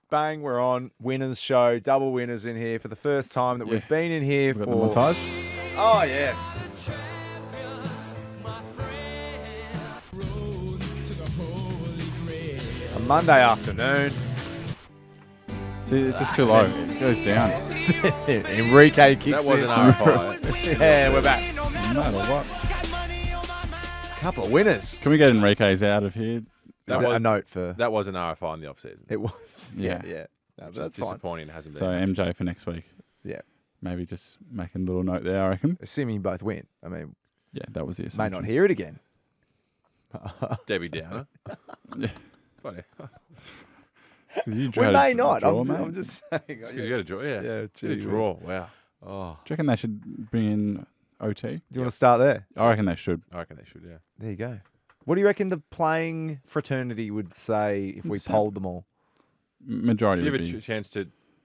Bang, we're on. Winners show. Double winners in here for the first time that we've been in here We've for... got the montage. Oh, yes. A Monday afternoon. See, it's just too low. It goes down. Enrique kicks That was in. an RFI. Yeah, we're back. No matter what. Couple of winners. Can we get Enrique's out of here? A note for... That was an RFI in the off-season. It was. Yeah. Yeah. No, Which that's is fine. disappointing it hasn't been. So MJ for next week. Yeah. Maybe just making a little note there, I reckon. Assuming you both win. I mean, Yeah, that was the may assumption. not hear it again. Debbie Downer. Yeah. Funny. 'Cause you We had may a not. draw, I'm mate. just saying. Because you got a draw, yeah. Yeah, You gee got a whiz. draw. Wow. Oh. Do you reckon they should bring in OT? Do you want to start there? I reckon they should. I reckon they should, yeah. There you go. What do you reckon the playing fraternity would say if we So- polled them all? Majority If you would have a be. chance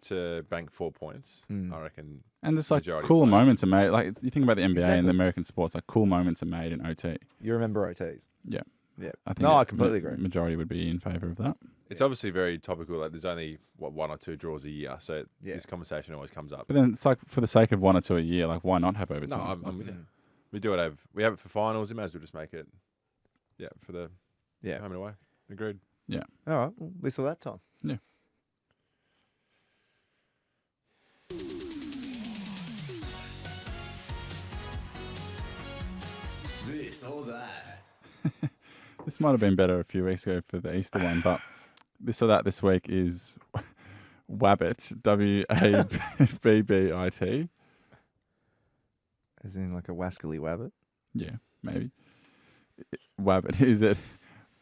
to bank 4 points, I reckon. And just like majority cooler of players. moments are made. Like you think about the NBA Exactly. and the American sports, like cool moments are made in OT. You remember OTs? Yeah. Yeah. I think No, I completely agree. Majority would be in favour of that. It's obviously very topical. Like there's only, one or two draws a year. So Yeah. this conversation always comes up. But then it's like for the sake of 1 or 2 a year, like why not have No, overtime? I'm with you. We do it. We have it for finals. We may as well just make it, for the home and away. Agreed. All right. Well, this or that time. Yeah. This or that. This might have been better a few weeks ago for the Easter one, but this or that this week is Wabbit, WABBIT. As in like a wascally wabbit. Yeah, maybe. Wabbit, is it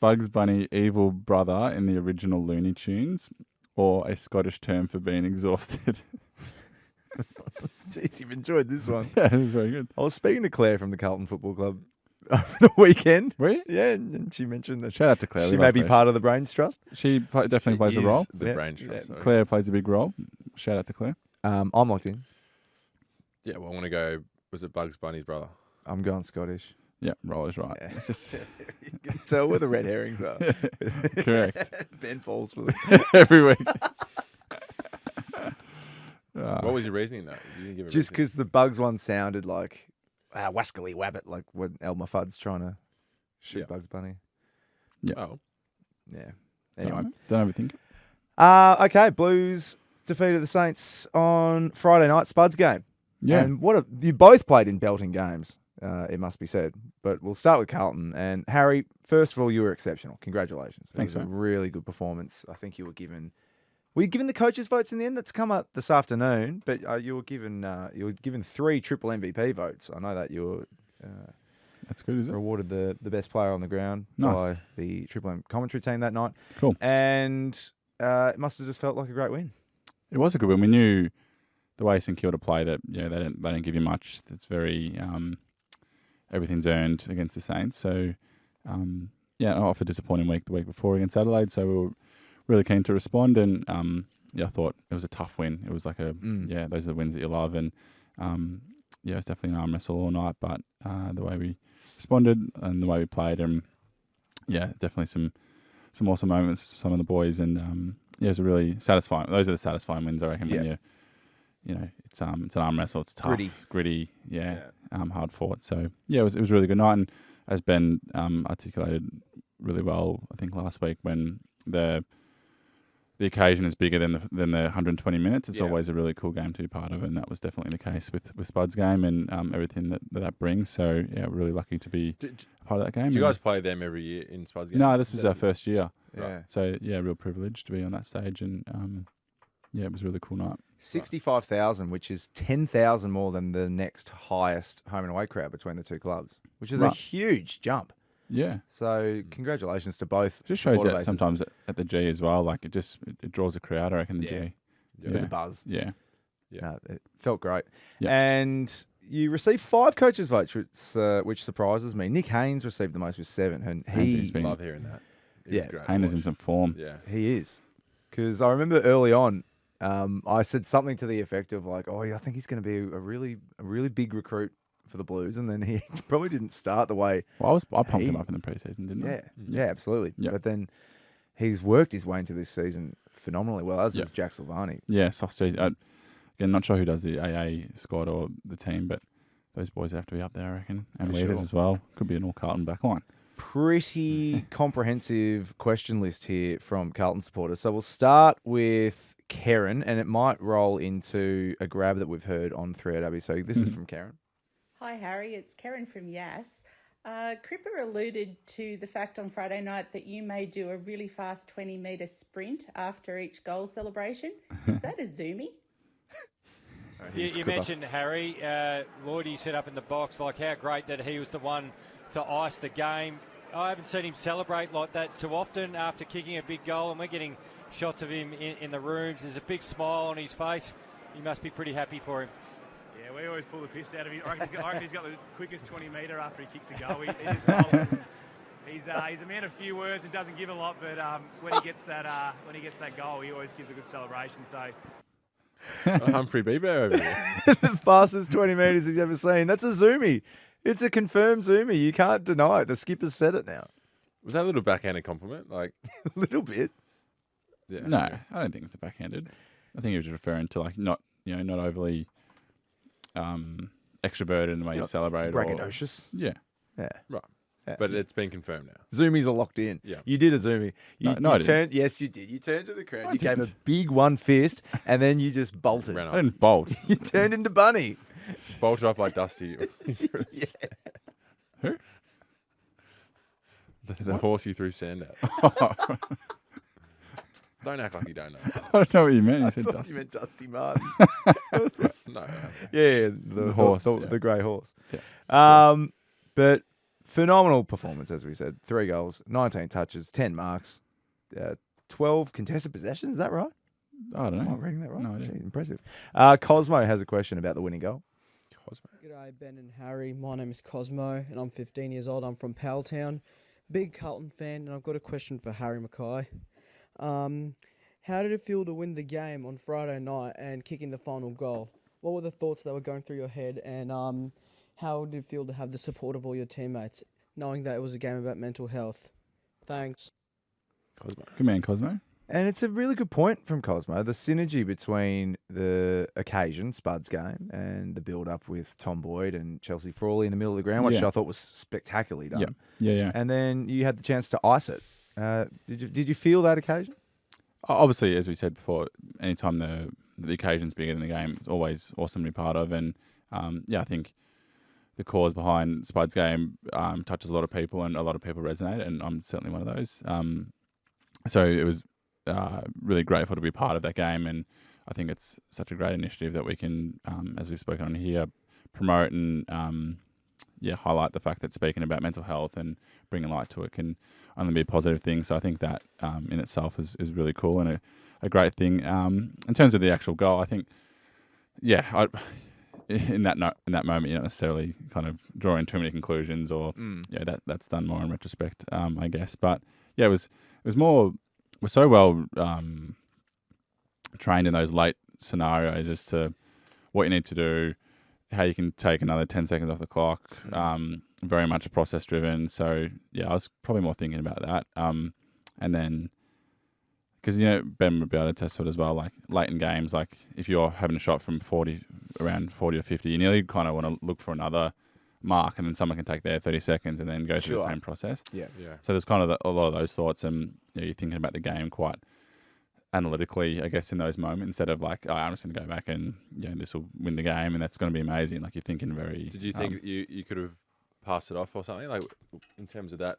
Bugs Bunny evil brother in the original Looney Tunes or a Scottish term for being exhausted? Jeez, you've enjoyed this one. Yeah, this is very good. I was speaking to Claire from the Carlton Football Club over the weekend. Were you? Yeah, and she mentioned that Shout out to Claire. she we may love be Claire. part of the Brains Trust. She definitely plays a Is role. The Yeah, brain yeah. trust. sorry. Claire plays a big role. Shout out to Claire. I'm locked in. Yeah, well, I want to go. Was it Bugs Bunny's brother? I'm going Scottish. Yeah, roll is right. Yeah. It's just You can tell where the red herrings are. correct. Ben falls for them. Every week. What was your reasoning though? You didn't give a Just reasoning. because the Bugs one sounded like wascally wabbit, like when Elmer Fudd's trying to shoot Yeah. Bugs Bunny. Oh, Yeah. Anyway, Anyway. don't overthink it. Okay, Blues defeated the Saints on Friday night, Spuds game. Yeah. And you both played in belting games, it must be said. But we'll start with Carlton. And Harry, first of all, you were exceptional. Congratulations. Thanks, It was mate. a really good performance. I think you were given... Were you given the coaches' votes in the end? That's come up this afternoon, but you were given 3 triple MVP votes. I know that you were That's good, is it? rewarded the best player on the ground Nice. by the Triple M commentary team that night. Cool. And it must have just felt like a great win. It was a good win. We knew the way St Kilda play that they don't give you much. It's very everything's earned against the Saints. So off a disappointing week the week before against Adelaide. So we were really keen to respond, and I thought it was a tough win. It was like those are the wins that you love, and it was definitely an arm wrestle all night. But the way we responded and the way we played, definitely some awesome moments for some of the boys, and it was a really satisfying. Those are the satisfying wins, I reckon. When it's an arm wrestle, it's tough, gritty, hard fought. So it was a really good night, and as Ben articulated really well, I think last week, when the occasion is bigger than the 120 minutes, it's always a really cool game to be part of, and that was definitely the case with Spud's game and everything that brings. So really lucky to be part of that game. do you guys play them every year in Spuds games? No, this is our first year. Yeah. So real privilege to be on that stage, and it was a really cool night. 65,000, which is 10,000 more than the next highest home and away crowd between the two clubs, which is a Right. huge jump. Yeah. So congratulations to both. It just shows supporter that bases. sometimes at the G as well, like it draws a crowd, I reckon, the Yeah. G. There's a buzz. Yeah. No, it felt great. Yeah. And you received 5 coaches' votes, which surprises me. Nick Haynes received the most with 7, and Haynes he Love hearing that. It was Yeah. great to Haynes in watch. some form. Yeah. he is. Because I remember early on, I said something to the effect of like, I think he's going to be a really big recruit for the Blues, and then he probably didn't start the way. Well, I pumped He- him up in the preseason, didn't I? Yeah, absolutely. Yeah. But then he's worked his way into this season phenomenally well, as Yeah. is Jack Silvani. Yeah, Sostre. Again, not sure who does the AA squad or the team, but those boys have to be up there, I reckon. And For Weavers sure. as well. Could be an all Carlton back line. Pretty comprehensive question list here from Carlton supporters. So we'll start with Karen, and it might roll into a grab that we've heard on 3OW. So this is from Karen. Hi, Harry. It's Karen from Yass. Cripper alluded to the fact on Friday night that you may do a really fast 20-metre sprint after each goal celebration. Is that a zoomie? You mentioned Harry, Lloydie set up in the box, like how great that he was the one to ice the game. I haven't seen him celebrate like that too often after kicking a big goal, and we're getting shots of him in the rooms. There's a big smile on his face. You must be pretty happy for him. Yeah, we always pull the piss out of him. I reckon he's got the quickest 20-metre after he kicks a goal. He just rolls. He's a man of few words and doesn't give a lot, but when he gets that goal, he always gives a good celebration. So. Humphrey Beaver over here. The fastest 20 metres he's ever seen. That's a zoomie. It's a confirmed zoomie. You can't deny it. The skipper's said it now. Was that a little backhanded compliment? Like, A little bit. yeah. No, I don't think it's a backhanded. I think he was referring to like not overly extroverted in the way you celebrate. Braggadocious. Yeah. Yeah. Right. Yeah. But it's been confirmed now. Zoomies are locked in. Yeah. You did a zoomie. You, No, I you didn't. turned. Yes, you did. You turned to the crowd. I You gave a didn't. big one fist, and then you just bolted. Ran I off. didn't bolt. You turned into Bunny. Bolted off like Dusty. Who? The horse you threw sand at. Don't act like you don't know. I don't know what you meant. You said Thought Dusty. You meant Dusty Martin. No. Yeah, the horse, the, yeah. the grey horse. Yeah. But phenomenal performance, as we said. 3 goals, 19 touches, 10 marks, 12 contested possessions. Is that right? I don't Am I know. reading that right? No idea. Jeez, impressive. Cosmo has a question about the winning goal. G'day, Ben and Harry. My name is Cosmo, and I'm 15 years old. I'm from Powelltown. Big Carlton fan, and I've got a question for Harry Mackay. How did it feel to win the game on Friday night and kick in the final goal? What were the thoughts that were going through your head, and how did it feel to have the support of all your teammates, knowing that it was a game about mental health? Thanks. Good man, Cosmo. And it's a really good point from Cosmo. The synergy between the occasion, Spud's game, and the build-up with Tom Boyd and Chelsea Frawley in the middle of the ground, which Yeah. I thought was spectacularly done. Yeah. And then you had the chance to ice it. Did you feel that occasion? Obviously, as we said before, anytime the occasion's bigger than the game, it's always awesome to be part of. And I think the cause behind Spud's game touches a lot of people, and a lot of people resonate, and I'm certainly one of those. So it was really grateful to be part of that game, and I think it's such a great initiative that we can, as we've spoken on here, promote and highlight the fact that speaking about mental health and bringing light to it can only be a positive thing. So I think that in itself is really cool and a great thing. In terms of the actual goal, I think, in that moment, you don't necessarily kind of draw in too many conclusions, or that's done more in retrospect, I guess. But yeah, it was more. We're so well trained in those late scenarios as to what you need to do, how you can take another 10 seconds off the clock. Very much process driven. So yeah, I was probably more thinking about that. And then, because Ben would be able to test it as well. Like late in games, like if you're having a shot from around 40 or 50, you nearly kind of want to look for another mark, and then someone can take their 30 seconds and then go through the same process. Yeah. So there's kind of a lot of those thoughts, and you're thinking about the game quite analytically, I guess, in those moments, instead of like, I'm just going to go back and this will win the game and that's going to be amazing. Like you're thinking very. Did you think you could have passed it off or something, like in terms of that?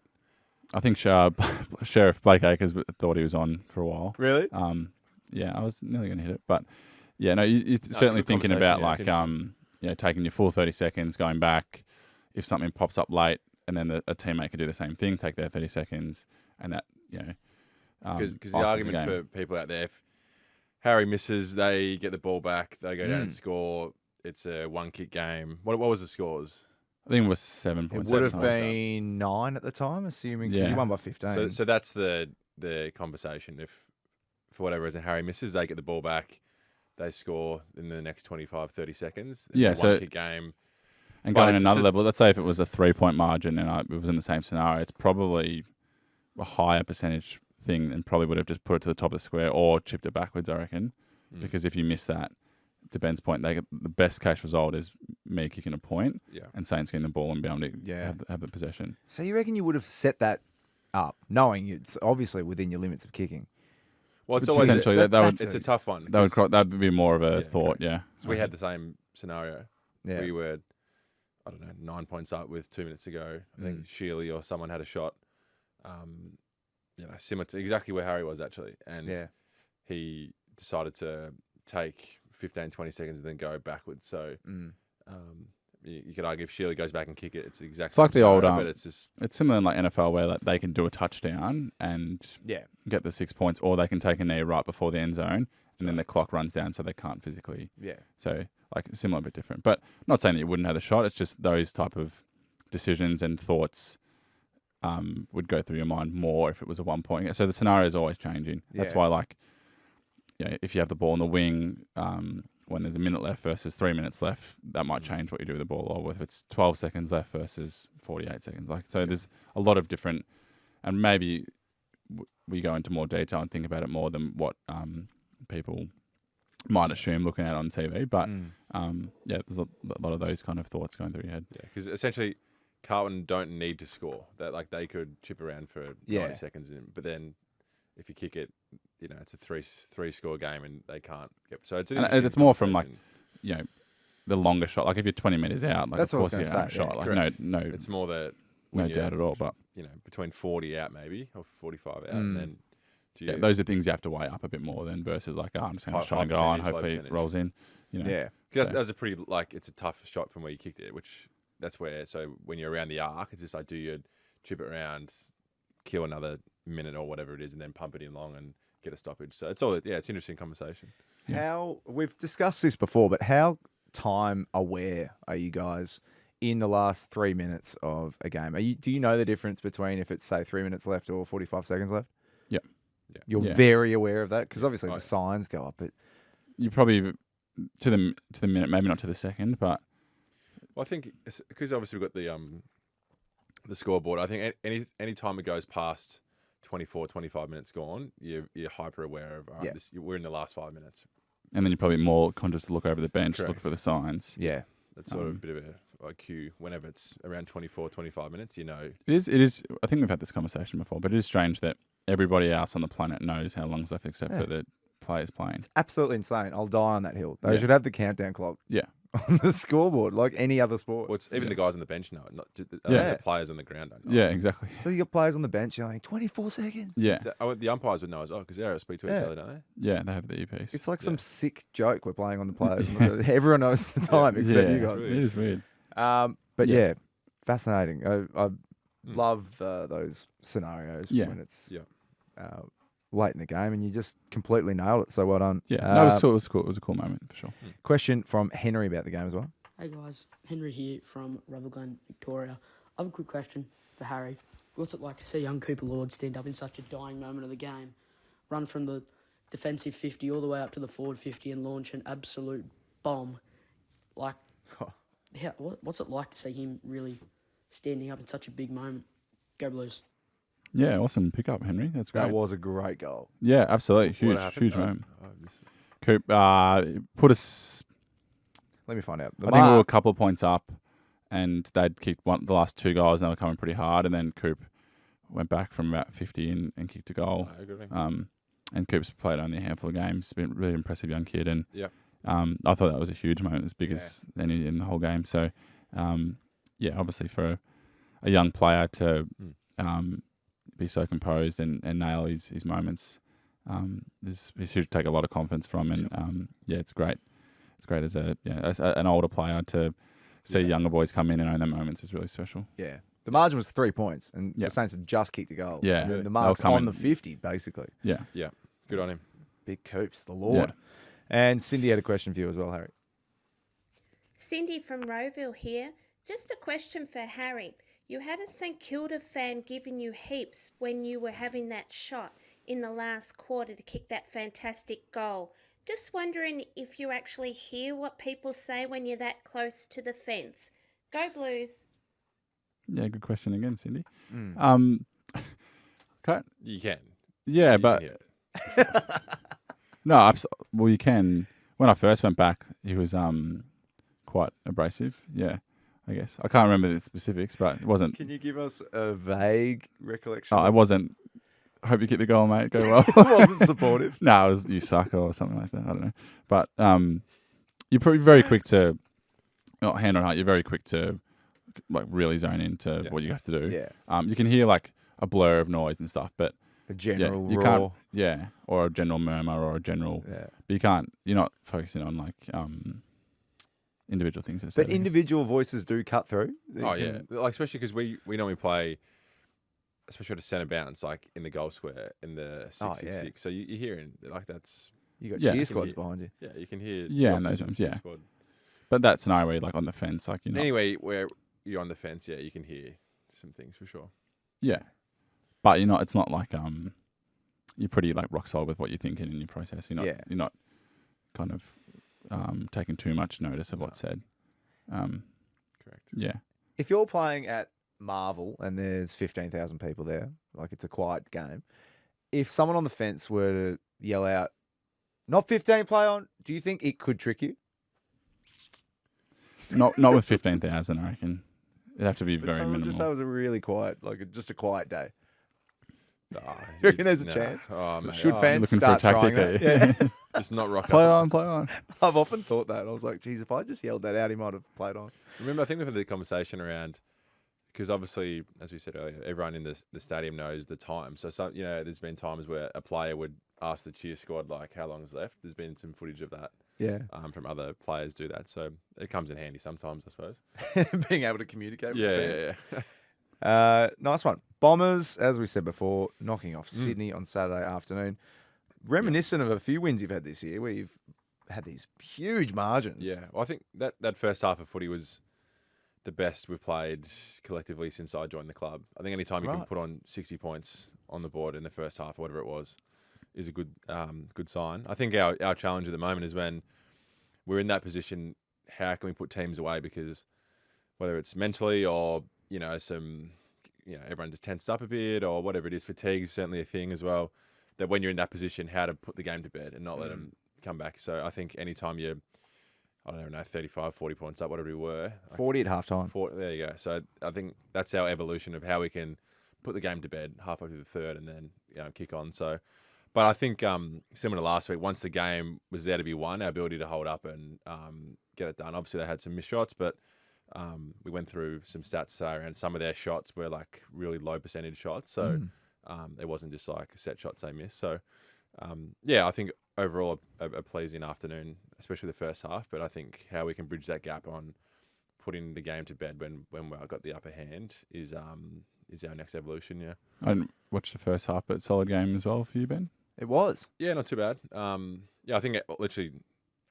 I think Sheriff Blake Acres thought he was on for a while. Really? I was nearly going to hit it, but you're certainly good thinking about conversation, like taking your full 30 seconds, going back. If something pops up late, and then a teammate could do the same thing, take their 30 seconds, and that Because the argument for people out there, if Harry misses, they get the ball back, they go down and score. It's a one-kick game. What was the scores? I think it was 7 It points. would have been 9 at the time, assuming because you won by 15. So that's the conversation. If for whatever reason Harry misses, they get the ball back, they score in the next 25, 30 seconds. It's a one-kick game. And going another level, let's say if it was a 3-point margin and it was in the same scenario, it's probably a higher percentage thing and probably would have just put it to the top of the square or chipped it backwards, I reckon. Because if you miss that, to Ben's point, the best case result is me kicking a point and Saints getting the ball and being able to have the possession. So you reckon you would have set that up, knowing it's obviously within your limits of kicking? Well, it's always potentially it's a tough one. That would be more of a thought, So we had the same scenario. Yeah. We were, I don't know, 9 points up with 2 minutes to go. I think Sheely or someone had a shot, similar to exactly where Harry was actually. And he decided to take 15, 20 seconds and then go backwards. So you could argue if Sheely goes back and kick it, it's the exact same like the old, but it's similar in like NFL where like, they can do a touchdown and get the 6 points, or they can take a knee right before the end zone and then the clock runs down so they can't physically. Yeah. So like similar but different. But not saying that you wouldn't have the shot, it's just those type of decisions and thoughts would go through your mind more if it was a 1 point. So the scenario is always changing. That's why like, if you have the ball in the wing when there's a minute left versus 3 minutes left, that might change what you do with the ball. Or if it's 12 seconds left versus 48 seconds. There's a lot of different, and maybe we go into more detail and think about it more than what people might assume looking at it on TV. But there's a lot of those kind of thoughts going through your head. Yeah, because essentially Carlton don't need to score. That like they could chip around for 90 seconds, but then if you kick it, it's a three score game and they can't get. So it's more from like, the longer shot. Like if you're 20 meters out, like that's of course you have a shot. Like no, it's more that no doubt at all. But between 40 out maybe or 45 out, and then those are things you have to weigh up a bit more than versus like I'm just going to try and go on. Hopefully it rolls in. Because that's a pretty it's a tough shot from where you kicked it, which that's where. So when you're around the arc, it's just like do you chip it around, kill another minute or whatever it is, and then pump it in long and get a stoppage. So it's all it's an interesting conversation. How we've discussed this before, but how time aware are you guys in the last 3 minutes of a game? Do you know the difference between if it's say 3 minutes left or 45 seconds left? Yeah. You're very aware of that because obviously the signs go up. But you probably to the minute, maybe not to the second, but I think because obviously we've got the scoreboard. I think any time it goes past 24, 25 minutes gone, you're hyper aware of, we're in the last 5 minutes. And then you're probably more conscious to look over the bench, look for the signs. Yeah. That's sort of a bit of a cue. Whenever it's around 24, 25 minutes, It is. I think we've had this conversation before, but it is strange that everybody else on the planet knows how long's left except for the players playing. It's absolutely insane. I'll die on that hill. They should have the countdown clock. Yeah. On the scoreboard, like any other sport. Well, it's even the guys on the bench know it, not just the players on the ground don't know. Yeah, exactly. So you got players on the bench, you're like 24 seconds. Yeah. The umpires would know as well because they speak to each other, don't they? Yeah, they have the earpiece. It's like some sick joke we're playing on the players. Everyone knows the time except you guys. It is weird. But fascinating. I love those scenarios when it's late in the game and you just completely nailed it. So well done. Yeah, it was cool. It was a cool moment for sure. Question from Henry about the game as well. Hey guys, Henry here from Rutherglen, Victoria. I have a quick question for Harry. What's it like to see young Cooper Lord stand up in such a dying moment of the game, run from the defensive 50 all the way up to the forward 50 and launch an absolute bomb? Like, what's it like to see him really standing up in such a big moment? Go Blues. Yeah, awesome pickup, Henry. That's great. That was a great goal. Yeah, absolutely. Huge moment. Coop put us... Let me find out. I think we were a couple of points up and they'd kicked the last two goals and they were coming pretty hard, and then Coop went back from about 50 and kicked a goal. And Coop's played only a handful of games. Been a really impressive young kid, and I thought that was a huge moment, as big as any in the whole game. So, obviously for a young player to be so composed and nail his moments, he should take a lot of confidence from. And it's great. It's great as an older player to see younger boys come in and own their moments is really special. Yeah. The margin was 3 points, and the Saints had just kicked a goal. Yeah. And then the mark's on the 50, basically. Yeah. Yeah. Good on him. Big Coops, the Lord. Yeah. And Cindy had a question for you as well, Harry. Cindy from Rowville here. Just a question for Harry. You had a St Kilda fan giving you heaps when you were having that shot in the last quarter to kick that fantastic goal. Just wondering if you actually hear what people say when you're that close to the fence. Go Blues. Yeah, good question again, Cindy. You can. Yeah, You but can hear it. no, well, you can. When I first went back, he was quite abrasive. Yeah, I guess I can't remember the specifics, but it wasn't. Can you give us a vague recollection? Oh, I wasn't. I hope you kick the goal, mate. Go well. Wasn't supportive. No, it was you suck or something like that. I don't know. But you're probably very quick to, not hand on heart, you're very quick to like really zone into what you have to do. Yeah. You can hear like a blur of noise and stuff, but A general you roar. can't. Yeah, or a general murmur or a general. Yeah. But you can't. You're not focusing on like individual things. That are said, But I guess. individual voices do cut through. You Oh can- yeah, like especially because we normally play, especially at a centre bounce, like in the goal square in the 666. So you're hearing like that's You got Yeah. cheer You can squads hear- behind you. yeah, you can hear Yeah, the in those opposition ones, cheer yeah. squad. But that scenario where you're like on the fence, like you're not. Anyway, where you're on the fence, yeah, you can hear some things for sure. Yeah, but you're not. It's not like you're pretty like rock solid with what you're thinking in your process. You're not. Yeah. You're not kind of taking too much notice of what's said. Correct. Yeah. If you're playing at Marvel and there's 15,000 people there, like it's a quiet game, if someone on the fence were to yell out, "Not 15, play on," do you think it could trick you? Not with 15,000, I reckon. It'd have to be But very someone minimal. just say it was a really quiet, like just a quiet day. Oh, You reckon there's a chance? Oh, mate, Should oh, fans looking for a start trying tactic, that? eh? Yeah. just not rock play up? on, play on. I've often thought that. I was like, geez, if I just yelled that out, he might have played on. Remember, I think we've had the conversation around because obviously, as we said earlier, everyone in the stadium knows the time. So some, there's been times where a player would ask the cheer squad like how long's left. There's been some footage of that. Yeah. From other players do that, so it comes in handy sometimes, I suppose. Being able to communicate with Yeah, the fans. yeah. Nice one. Bombers, as we said before, knocking off Sydney on Saturday afternoon. Reminiscent of a few wins you've had this year where you've had these huge margins. Yeah, well, I think that first half of footy was the best we've played collectively since I joined the club. I think any time you can Right. put on 60 points on the board in the first half, or whatever it was, is a good sign. I think our challenge at the moment is when we're in that position, how can we put teams away? Because whether it's mentally or, everyone just tensed up a bit or whatever it is, fatigue is certainly a thing as well, that when you're in that position, how to put the game to bed and not let them come back. So I think anytime you're, 35, 40 points up, whatever we were. 40 at halftime. There you go. So I think that's our evolution of how we can put the game to bed halfway through the third and then kick on. So, but I think similar to last week, once the game was there to be won, our ability to hold up and get it done. Obviously, they had some missed shots, but we went through some stats today around some of their shots were like really low percentage shots. So it wasn't just like set shots they missed. So I think overall a pleasing afternoon, especially the first half. But I think how we can bridge that gap on putting the game to bed when we got the upper hand is our next evolution. Yeah, I didn't watch the first half, but solid game as well for you, Ben. It was. Yeah, not too bad. I think literally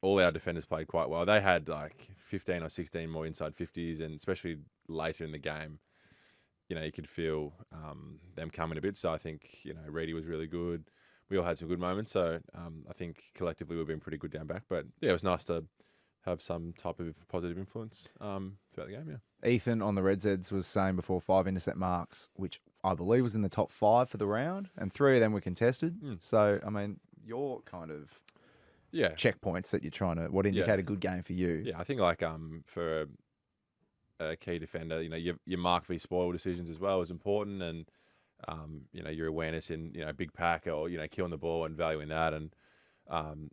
all our defenders played quite well. They had like 15 or 16 more inside 50s, and especially later in the game, you could feel them coming a bit. So I think, Reedy was really good. We all had some good moments. So I think collectively we've been pretty good down back. But yeah, it was nice to have some type of positive influence throughout the game, yeah. Ethan on the Red Zeds was saying before 5 intercept marks, which I believe was in the top 5 for the round, and 3 of them were contested. So, I mean, your kind of checkpoints that you're trying to, what indicate a good game for you. Yeah, I think like for a key defender, your mark v spoil decisions as well is important, and your awareness in big pack or killing the ball and valuing that, and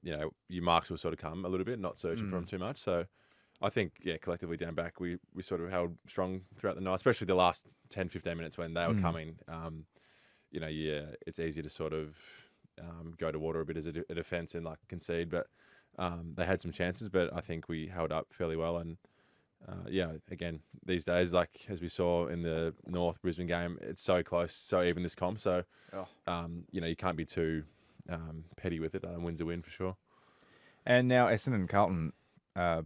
your marks will sort of come a little bit, not searching for them too much. So I think collectively down back we sort of held strong throughout the night, especially the last 10-15 minutes when they were coming. It's easy to sort of go to water a bit as a defence and like concede, but they had some chances, but I think we held up fairly well. And again, these days, like as we saw in the North Brisbane game, it's so close, so even this comp. So, you can't be too petty with it. Win's a win for sure. And now Essendon and Carlton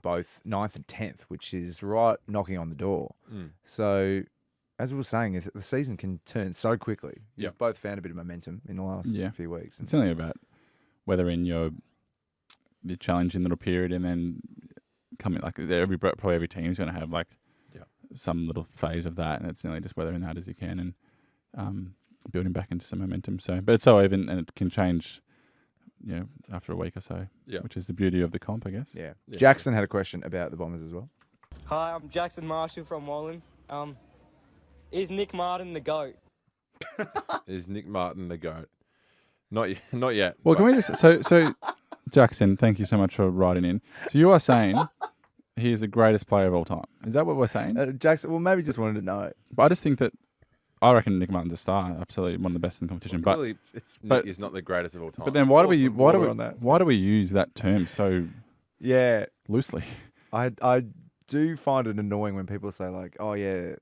both 9th and 10th, which is right knocking on the door. So, as we were saying, the season can turn so quickly. You've both found a bit of momentum in the last few weeks. It's only about whether in your challenging little period and then coming like probably every team's going to have like some little phase of that, and it's nearly just weathering that as you can. And building back into some momentum. So, but it's so even, and it can change, after a week or so. Yeah. Which is the beauty of the comp, I guess. Yeah. Jackson had a question about the Bombers as well. Hi, I'm Jackson Marshall from Wallen. Is Nick Martin the GOAT? Is Nick Martin the GOAT? Not yet. Well, can we just so Jackson, thank you so much for writing in. So you are saying he is the greatest player of all time. Is that what we're saying? Jackson, well, maybe just wanted to know. But I just think that I reckon Nick Martin's a star, absolutely one of the best in the competition. But Nick is not the greatest of all time. But then why do we use that term so loosely? I do find it annoying when people say like, oh yeah,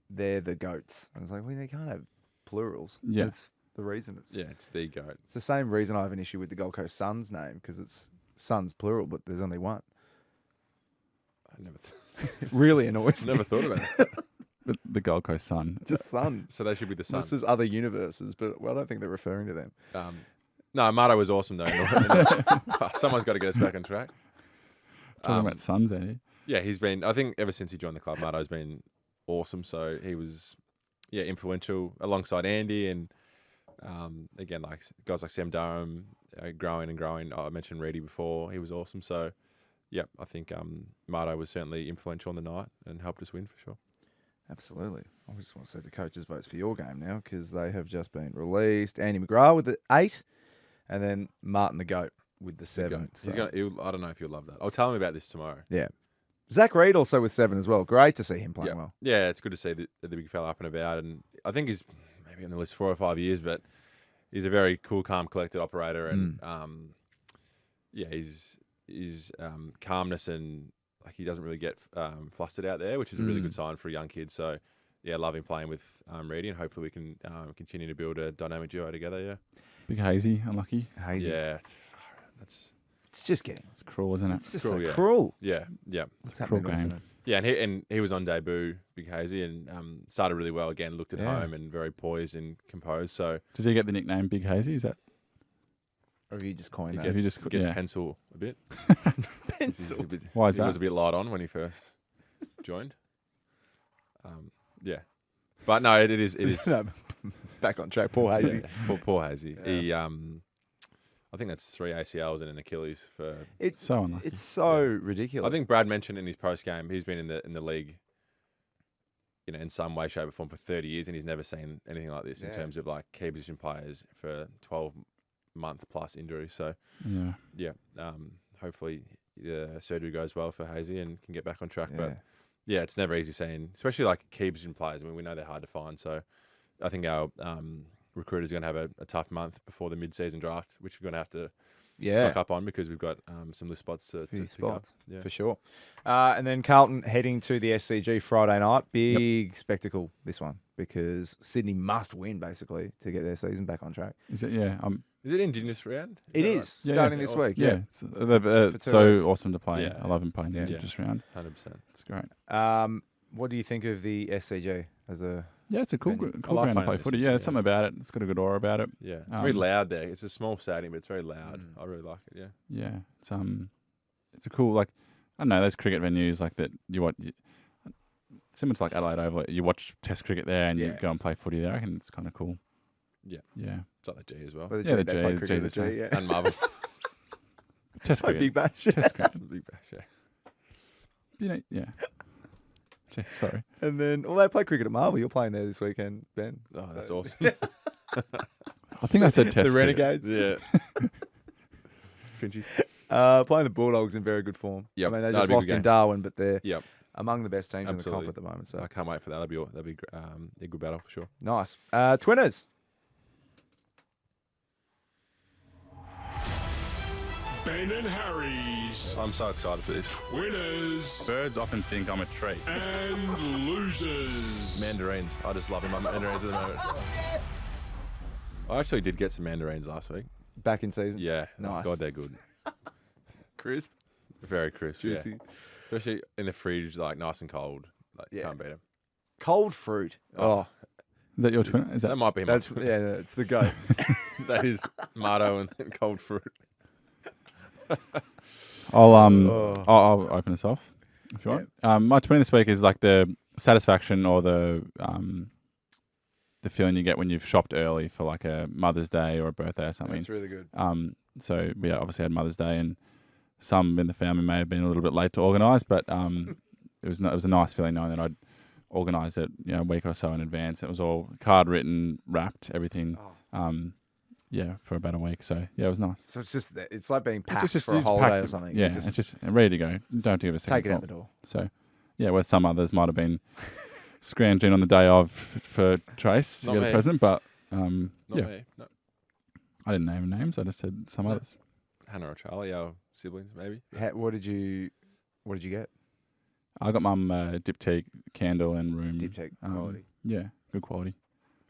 they're the goats. And it's like, well, they can't have plurals. Yeah. That's the reason it's the GOAT. It's the same reason I have an issue with the Gold Coast Suns name, because it's Suns plural, but there's only one. I never it really annoys me. Never thought about it. The Gold Coast Sun. Just Sun. So they should be the Sun. This is other universes, but I don't think they're referring to them. No, Marto was awesome though. Someone's got to get us back on track. Talking about Suns, eh? Yeah, he's been. I think ever since he joined the club, Marto's been awesome. So he was, influential alongside Andy and again, like guys like Sam Durham, growing and growing. I mentioned Reedy before; he was awesome. So, I think Marto was certainly influential on the night and helped us win for sure. Absolutely. I just want to see the coaches' votes for your game now, because they have just been released. Andy McGrath with the 8, and then Martin the GOAT with the 7. So. I don't know if you'll love that. I'll tell him about this tomorrow. Yeah. Zach Reed also with 7 as well. Great to see him playing well. Yeah, it's good to see the big fella up and about. And I think he's maybe on the list 4 or 5 years, but he's a very cool, calm, collected operator. And his calmness and like he doesn't really get flustered out there, which is a really good sign for a young kid. So, love him playing with Reedy, and hopefully we can continue to build a dynamic duo together. Yeah. Big Hazy, unlucky. Hazy. Yeah. It's just getting. It's cruel, isn't it? It's just cruel, so cruel. Yeah. It's a cruel game. Yeah, and he was on debut, Big Hazy, and started really well again. Looked at home and very poised and composed. So does he get the nickname Big Hazy? Is that? Or have you just coined that? He gets pencil a bit. Pencil. Why is that? He was a bit light on when he first joined. But no, it is. No, back on track. Poor Hazy. Poor Hazy. Yeah. He I think that's 3 ACLs and an Achilles for. It's so unlucky. It's so ridiculous. I think Brad mentioned in his post game he's been in the league, in some way, shape, or form for 30 years, and he's never seen anything like this in terms of like key position players for 12-month plus injury. So hopefully the surgery goes well for Hazy and can get back on track. But it's never easy seeing, especially like key position players. I mean, we know they're hard to find. So I think our recruiters are going to have a tough month before the mid-season draft, which we're going to have to suck up on, because we've got some list spots to pick up. For sure. And then Carlton heading to the SCG Friday night. Big spectacle, this one, because Sydney must win, basically, to get their season back on track. Is it? Is it Indigenous round? It is, starting this week. Yeah. It's so awesome to play. I love him playing the Indigenous round. 100%. It's great. What do you think of the SCG as a... Yeah, it's a cool ground to play footy. Yeah, there's something about it. It's got a good aura about it. Yeah, it's very loud there. It's a small stadium, but it's very loud. I really like it. Yeah, it's a cool, like, I don't know, those cricket venues like that. Similar to like Adelaide Oval, you watch Test cricket there and you go and play footy there. I reckon it's kind of cool. Yeah, it's like the G as well. The G, they play cricket at the G, and Marvel. Test cricket, Big Bash, Test cricket, Big Bash, yeah. Sorry. And then, they play cricket at Marvel. You're playing there this weekend, Ben. Oh, that's awesome. I think I said Test the Renegades. Yeah. Finchie. Playing the Bulldogs in very good form. Yep. I mean, they just lost in Darwin, but they're among the best teams Absolutely. in the comp at the moment. So I can't wait for that. That'll be a good battle for sure. Nice. Twinners. Ben and Harry's. I'm so excited for this. Winners Birds often think I'm a tree. and losers. Mandarins. I just love them. I'm mandarins at the moment. I actually did get some mandarins last week. Back in season. Yeah. Nice. Oh, God, they're good. Crisp. Very crisp. Juicy. Yeah. Especially in the fridge, like nice and cold. Like, can't beat them. Cold fruit. Oh. Is that your twin? That might be my twin. Yeah, no, it's the goat. That is Marto and cold fruit. I'll open this off if you want. My twin this week is like the satisfaction or the the feeling you get when you've shopped early for like a Mother's Day or a birthday or something. That's really good. So we obviously had Mother's Day, and some in the family may have been a little bit late to organise, but it was a nice feeling knowing that I'd organised it, a week or so in advance. It was all card written, wrapped, everything. For about a week. So it was nice. So it's like being packed just for a holiday packed or something. Yeah, it's just ready to go. Don't have to give a second take it out thought. the door. So where some others might have been scrounging on the day of for Trace to get a present, but Not me. No. I didn't name names. I just said some others. Hannah or Charlie, our siblings, maybe. What did you get? I got Mum Diptyque candle and room. Diptyque quality. Yeah, good quality.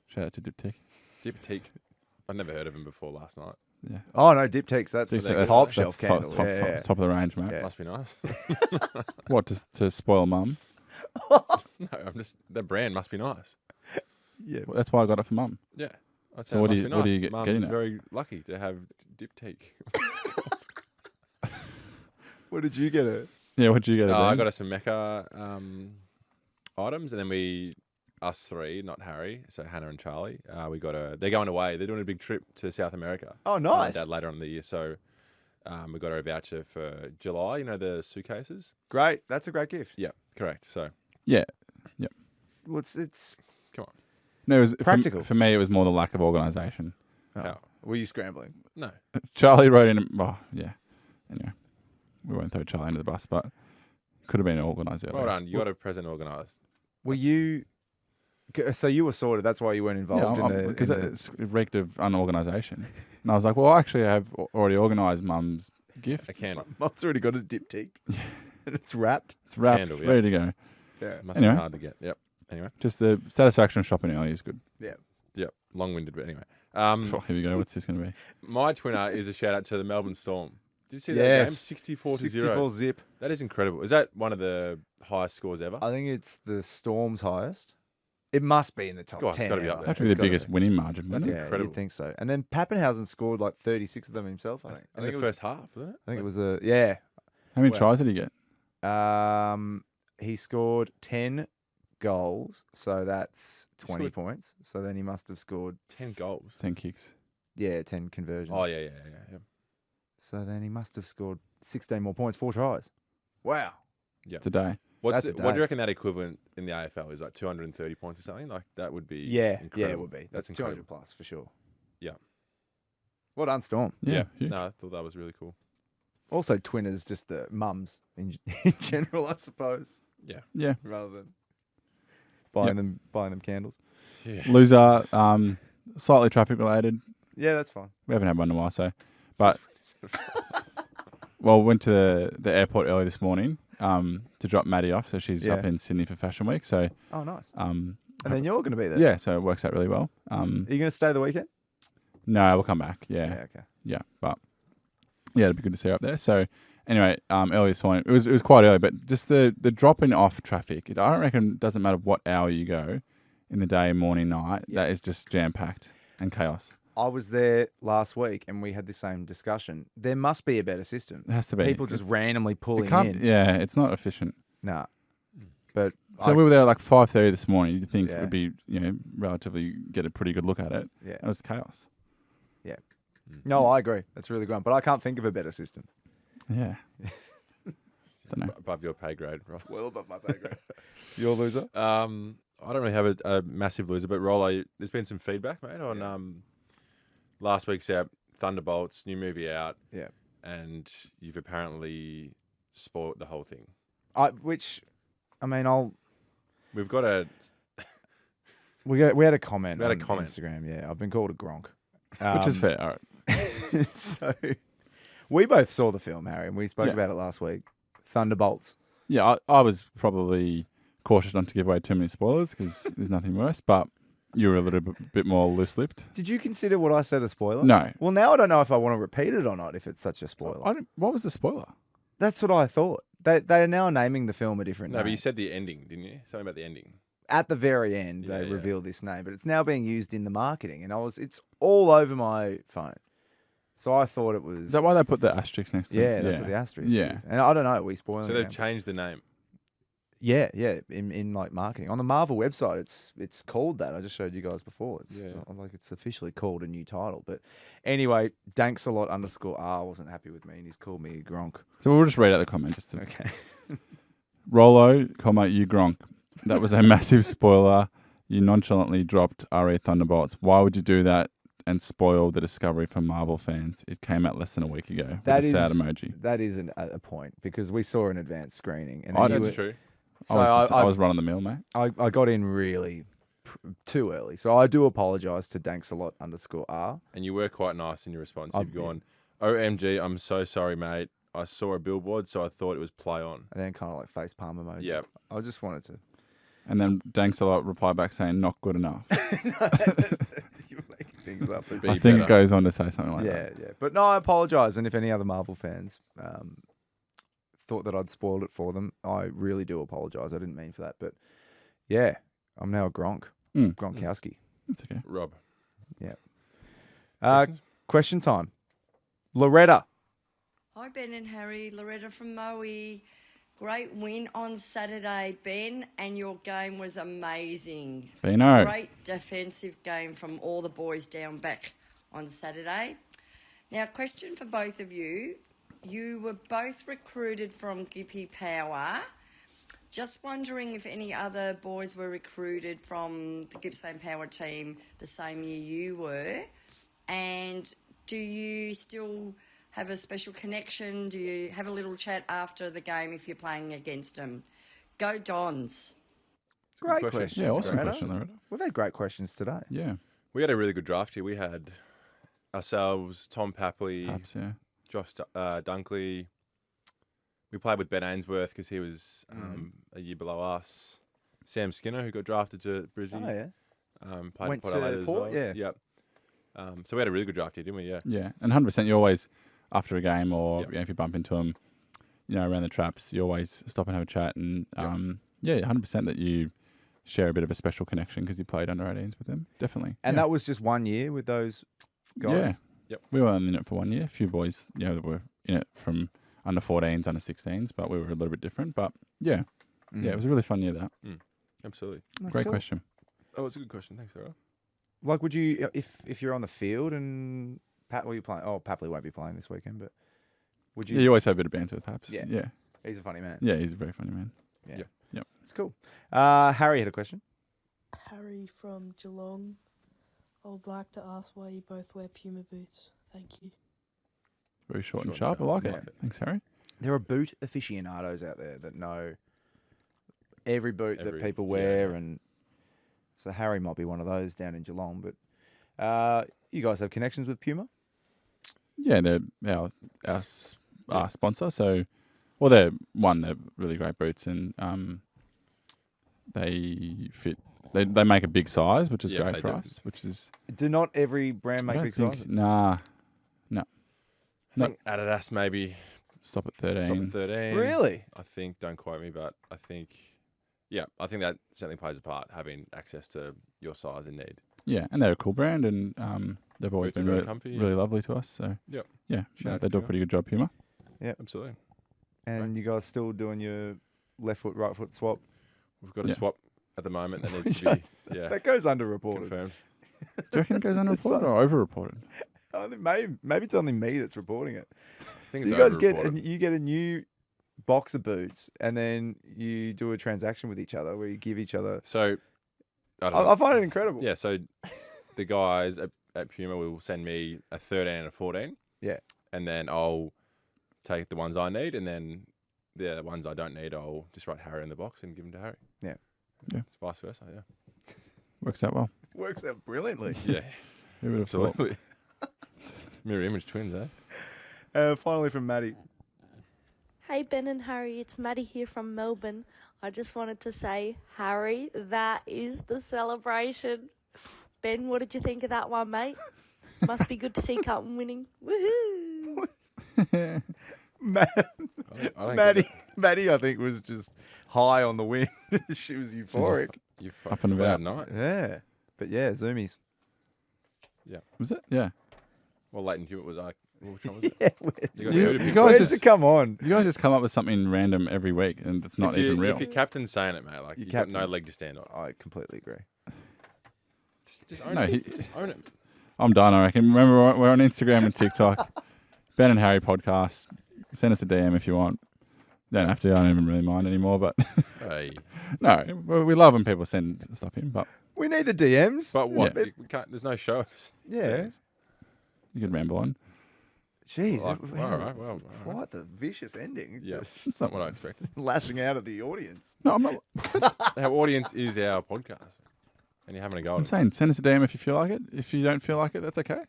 Shout out to Diptyque. Diptyque. I'd never heard of him before last night. Yeah. Oh no, Diptyque's that's Diptyque, top shelf top, candle. Top of the range, mate. Yeah. Must be nice. What, to spoil Mum? No, the brand must be nice. Yeah. Well, that's why I got it for Mum. Yeah. I'd say So it what must do be you nice. get? Mum's Getting it? very lucky to have Diptyque. What did you get her? Yeah, what'd you get? I got us some Mecca items, and then us three, not Harry, so Hannah and Charlie, they're going away. They're doing a big trip to South America. Oh, nice. Dad later on in the year, so we got her a voucher for July. The suitcases. Great. That's a great gift. Yeah, correct. So yeah. Well, it's come on. No, it was practical. For me, it was more the lack of organisation. Oh. How? Were you scrambling? No. Charlie wrote in. Oh, yeah. Anyway, we won't throw Charlie under the bus, but could have been organised earlier. Well done. You got a present organised. Were you? So you were sorted. That's why you weren't involved in the because it reeked of unorganisation. And I was like, well, actually, I have already organised Mum's gift. A candle. Mum's already got a diptyque. and it's wrapped. It's wrapped, Candle, yeah. ready to go. Yeah. Must Anyway. be hard to get. Yep. Anyway. Just the satisfaction of shopping early is good. Yeah. Yep. Long-winded, but anyway. Oh, here we go. What's this going to be? My twinner is a shout out to the Melbourne Storm. Did you see that Yes. game? 64 to 64 0. zip. That is incredible. Is that one of the highest scores ever? I think it's the Storm's highest. It must be in the top God, it's 10. gotta be now. up there. That should be It's the gotta biggest be. winning margin. That's Wouldn't it? incredible. You'd think so. And then Pappenhausen scored like 36 of them himself, I think. I In think the it was, first half, wasn't it? I think it was a, yeah. How many Well- tries did he get? He scored 10 goals, so that's 20 scored- points. So then he must have scored, 10 goals. 10 kicks. 10 conversions. Oh, yeah. So then he must have scored 16 more points, 4 tries. Wow. Today. What That's do a day. you reckon that equivalent in the AFL is? Like 230 points or something? Like that would be Yeah, incredible. it would be. That's 200 incredible. plus for sure. Yeah. Well done, Storm. Yeah. huge. No, I thought that was really cool. Also, twinners, just the mums in general, I suppose, Yeah. rather than buying them candles. Yeah. Loser, slightly traffic related. Yeah, that's fine. We haven't had one in a while, so. But, well, went to the airport early this morning to drop Maddie off. So she's up Yeah. in Sydney for Fashion Week. So, Oh, nice. and And then you're going to be there. yeah, so it works out really well. Are you going to stay the weekend? No, we'll come back. Yeah. Okay. Yeah, but yeah, it'd be good to see her up there. So anyway, early this morning, it was quite early, but just the dropping off traffic. I don't reckon it doesn't matter what hour you go in the day, morning, night. Yeah. That is just jam packed and chaos. I was there last week and we had the same discussion. There must be a better system. It has to be. People just randomly It pulling can't. in. Yeah, it's not efficient. Nah. But So we were there at like 5:30 this morning. You'd think it Yeah. would be relatively get a pretty good look at it. yeah. It was chaos. No, I agree. That's really good. But I can't think of a better system. Yeah. Don't know. Above your pay grade, right? Well above my pay grade. You're a loser? I don't really have a massive loser, but Rollo, there's been some feedback, mate, on last week's Thunderbolts, new movie out. Yeah. And you've apparently spoilt the whole thing. We've got a... We had a comment. We had a on comment. Instagram. Yeah, I've been called a gronk, Which is fair. All right. So we both saw the film, Harry, and we spoke Yeah. about it last week. Thunderbolts. Yeah, I was probably cautious not to give away too many spoilers because there's nothing worse, but you were a little bit more loose-lipped. Did you consider what I said a spoiler? No. Well, now I don't know if I want to repeat it or not. If it's such a spoiler, What was the spoiler? that's what I thought. They are now naming the film a different No, name. but you said the ending, didn't you? Something about the ending. At the very end, Yeah, they yeah. reveal this name, but it's now being used in the marketing, and it's all over my phone. So I thought it was. Is that why they put the asterisk next to it? Yeah, that's what the asterisk Yeah. is. And I don't know, are we spoiling So it they've now? changed the name. Yeah, in like marketing. On the Marvel website, it's called that. I just showed you guys before. It's not like it's officially called a new title. But anyway, Danksalot _R wasn't happy with me and he's called me Gronk. So we'll just read out the comment. Okay. Rollo, you Gronk. That was a massive spoiler. You nonchalantly dropped RE Thunderbolts. Why would you do that and spoil the discovery for Marvel fans? It came out less than a week ago. That with is a sad emoji. That is a point because we saw an advanced screening. And That's true. So I was running the mill, mate. I got in really too early. So I do apologise to Danksalot _R. And you were quite nice in your response. You've gone, OMG, I'm so sorry, mate. I saw a billboard, so I thought it was play on. And then kind of like face palm emoji. Yep. I just wanted to. And then Danksalot replied back saying, not good enough. You're making things up. I think it goes on to say something like that. Yeah. But no, I apologise. And if any other Marvel fans thought that I'd spoiled it for them, I really do apologise. I didn't mean for that. But yeah, I'm now a Gronk. Gronkowski. That's okay. Rob. Yeah. Question time. Loretta. Hi, Ben and Harry. Loretta from Moe. Great win on Saturday, Ben, and your game was amazing. Beno. Great defensive game from all the boys down back on Saturday. Now, question for both of you. You were both recruited from Gippy Power. Just wondering if any other boys were recruited from the Gippsland Power team the same year you were. And do you still have a special connection? Do you have a little chat after the game if you're playing against them? Go Dons. Great question. Yeah, awesome question, Loretta. We've had great questions today. Yeah. We had a really good draft here. We had ourselves, Tom Papley, Perhaps, yeah. Josh Dunkley. We played with Ben Ainsworth because he was a year below us. Sam Skinner, who got drafted to Brizzy. Oh, yeah. Played Went Port to Adelaide as Port, well. yeah. Yep. So we had a really good draft here, didn't we? Yeah. Yeah, and 100%, you always, after a game or if you bump into them, around the traps, you always stop and have a chat. And, 100% that you share a bit of a special connection because you played under 18s with them. Definitely. And that was just 1 year with those guys? Yeah. Yep. We were only in it for 1 year. A few boys, that were in it from under 14s, under 16s, but we were a little bit different. But, yeah, it was a really fun year, that. Absolutely. That's Great cool. question. Oh, it's a good question. Thanks, Sarah. Like, would you, if you're on the field and you playing? Oh, Papley won't be playing this weekend, but would you? Yeah, you always have a bit of banter with Paps. Yeah. He's a funny man. Yeah, he's a very funny man. Yeah. Yep. It's cool. Harry had a question. Harry from Geelong. I would like to ask why you both wear Puma boots. Thank you. Very short and sharp. I like it. Thanks, Harry. There are boot aficionados out there that know every boot that people wear, and so Harry might be one of those down in Geelong. But you guys have connections with Puma? Yeah, they're our sponsor. So, they're really great boots, and they fit. They make a big size, which is great for us. Which is do not every brand make big sizes? Nah, no. I think Adidas maybe stop at 13. Really? I think. Don't quote me, but I think. Yeah, I think that certainly plays a part, having access to your size and need. Yeah, and they're a cool brand, and they've always been really comfy, really lovely to us. So yeah, they do a pretty good job, Puma. Yeah, absolutely. And you guys still doing your left foot, right foot swap? We've got a swap at the moment that needs to be. Yeah, that goes underreported. Confirmed. Do you reckon it goes underreported or overreported? I think maybe it's only me that's reporting it. I think so you guys get a new box of boots, and then you do a transaction with each other where you give each other. So I find it incredible. Yeah. So the guys at Puma will send me a 13 and a 14. Yeah. And then I'll take the ones I need, and then the ones I don't need, I'll just write Harry in the box and give them to Harry. Yeah. Yeah. It's vice versa. Yeah. Works out well. Works out brilliantly. Yeah. Who would have thought? Absolutely. Mirror image twins, eh? Finally from Maddie. Hey Ben and Harry, it's Maddie here from Melbourne. I just wanted to say, Harry, that is the celebration. Ben, what did you think of that one, mate? Must be good to see Carlton winning. Woohoo! Maddie, I think, was just high on the win. She was euphoric. Up and about. Night. Yeah. But yeah, zoomies. Yeah. Was it? Yeah. Well, Leighton Hewitt was Which one was it? Yeah, where's it come on? You guys just come up with something random every week, and it's not even real. If your captain's saying it, mate, like you've got no leg to stand on. I completely agree. Just own it. Just own it. I'm done, I reckon. Remember, we're on Instagram and TikTok. Ben and Harry podcast. Send us a DM if you want. Don't have to. I don't even really mind anymore. But Hey. no, we love when people send stuff in. But we need the DMs. But what? We can't. There's no shows. Yeah. You could ramble on. Jeez. All right. Well, what the vicious ending. Yeah, Just that's not what I expected. lashing out at the audience. No, I'm not. Our audience is our podcast, and you're having a go. I'm saying send us a DM if you feel like it. If you don't feel like it, that's okay.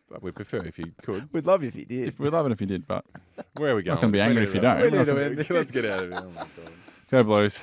But we'd prefer if you could. We'd love if you did. We'd love it if you did, but where are we going? Not going to be angry if you don't. We need to end. Let's get out of here. Oh my God. Go Blues.